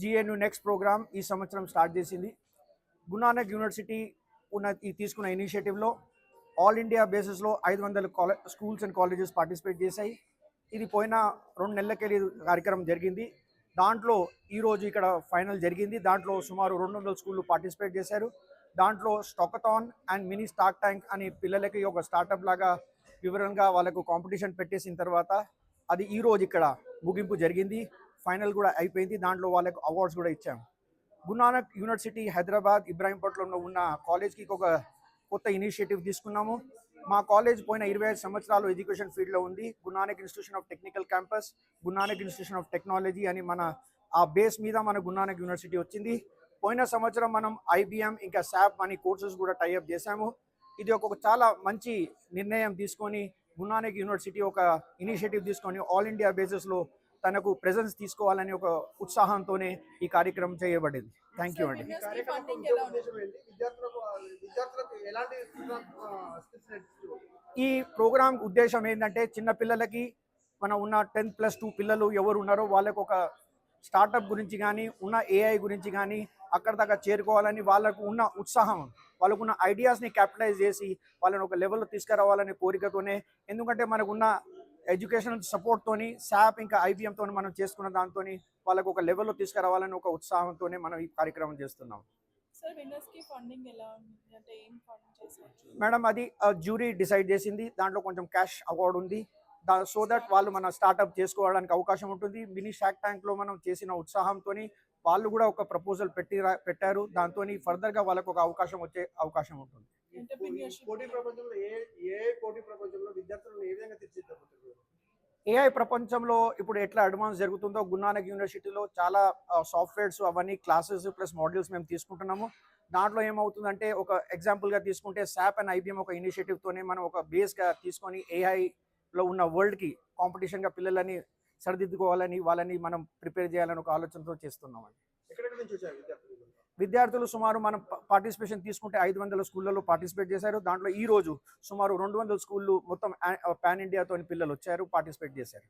GNU next programme ఈ సంవత్సరం start చేసింది. గురునానక్ యూనివర్సిటీ తీసుకున్న ఇనిషియేటివ్లో ఆల్ ఇండియా బేసిస్లో 500 స్కూల్స్ అండ్ కాలేజెస్ పార్టిసిపేట్ చేశాయి. ఇది పోయిన 2 నెలలకెళ్ళి కార్యక్రమం జరిగింది. దాంట్లో ఈరోజు ఇక్కడ ఫైనల్ జరిగింది. దాంట్లో సుమారు 200 స్కూళ్ళు పార్టిసిపేట్ చేశారు. దాంట్లో స్టాకథాన్ అండ్ మినీ స్టాక్ ట్యాంక్ అని పిల్లలకి ఒక స్టార్టప్ లాగా వివరంగా వాళ్ళకు కాంపిటీషన్ పెట్టేసిన తర్వాత అది ఈరోజు ఇక్కడ ముగింపు జరిగింది. ఫైనల్ కూడా అయిపోయింది. దాంట్లో వాళ్ళకు అవార్డ్స్ కూడా ఇచ్చాము. గురునానక్ యూనివర్సిటీ హైదరాబాద్ ఇబ్రాహీంపట్నంలో ఉన్న కాలేజ్కి ఒక కొత్త ఇనిషియేటివ్ తీసుకున్నాము. మా కాలేజ్ పోయిన 25 సంవత్సరాలు ఎడ్యుకేషన్ ఫీల్డ్లో ఉంది. Guru Nanak institution of technical campus, Guru Nanak institution of technology అని మన ఆ బేస్ మీద మన గురునానక్ యూనివర్సిటీ వచ్చింది. పోయిన సంవత్సరం మనం IBM ఇంకా SAP అని కోర్సెస్ కూడా టైఅప్ చేశాము. ఇది ఒక చాలా మంచి నిర్ణయం తీసుకొని గురునానక్ యూనివర్సిటీ ఒక ఇనిషియేటివ్ తీసుకొని ఆల్ ఇండియా బేసిస్లో తనకు ప్రెజెన్స్ తీసుకోవాలని ఒక ఉత్సాహంతోనే ఈ కార్యక్రమం చేయబడింది. థ్యాంక్ యూ అండి. ఈ ప్రోగ్రామ్ ఉద్దేశం ఏంటంటే చిన్న పిల్లలకి మన ఉన్న 10+2 పిల్లలు ఎవరు ఉన్నారో వాళ్ళకు ఒక స్టార్టప్ గురించి కానీ ఉన్న AI గురించి కానీ అక్కడ దాకా చేరుకోవాలని వాళ్ళకు ఉన్న ఉత్సాహం, వాళ్ళకున్న ఐడియాస్ని క్యాపిటలైజ్ చేసి వాళ్ళని ఒక లెవెల్లో తీసుకురావాలనే కోరికతోనే, ఎందుకంటే మనకున్న ఎడ్యుకేషనల్ సపోర్ట్తోని SAP ఇంకా IBMతో మనం చేసుకున్న దాంతో వాళ్ళకు ఒక లెవెల్లో తీసుకురావాలని ఒక ఉత్సాహంతోనే మనం ఈ కార్యక్రమం చేస్తున్నాం. మేడం అది జ్యూరీ డిసైడ్ చేసింది. దాంట్లో కొంచెం క్యాష్ అవార్డు ఉంది. సో దట్ వాళ్ళు మన స్టార్ట్అప్ చేసుకోవడానికి అవకాశం ఉంటుంది. మినీ షార్క్ ట్యాంక్లో మనం చేసిన ఉత్సాహంతో వాళ్ళు కూడా ఒక ప్రపోజల్ పెట్టారు. దాంతో ఫర్దర్గా వాళ్ళకు ఒక అవకాశం వచ్చే అవకాశం ఉంటుంది. AI ప్రపంచంలో ఇప్పుడు ఎట్లా అడ్వాన్స్ జరుగుతుందో గురునానక్ యూనివర్సిటీలో చాలా సాఫ్ట్వేర్స్ అవన్నీ క్లాసెస్ ప్లస్ మాడ్యూల్స్ మేము తీసుకుంటున్నాము. దాంట్లో ఏమవుతుందంటే ఒక ఎగ్జాంపుల్గా తీసుకుంటే SAP అండ్ IBM ఒక ఇనిషియేటివ్తోనే మనం ఒక బేస్గా తీసుకొని AIలో ఉన్న వరల్డ్కి కాంపిటీషన్గా పిల్లలని సరిదిద్దుకోవాలని వాళ్ళని మనం ప్రిపేర్ చేయాలని ఒక ఆలోచనతో చేస్తున్నామండి. విద్యార్థులు సుమారు మనం పార్టిసిపేషన్ తీసుకుంటే 500 స్కూళ్ళలో పార్టిసిపేట్ చేశారు. దాంట్లో ఈరోజు సుమారు 200 స్కూళ్ళు మొత్తం పాన్ ఇండియాతో పిల్లలు వచ్చారు, పార్టిసిపేట్ చేశారు.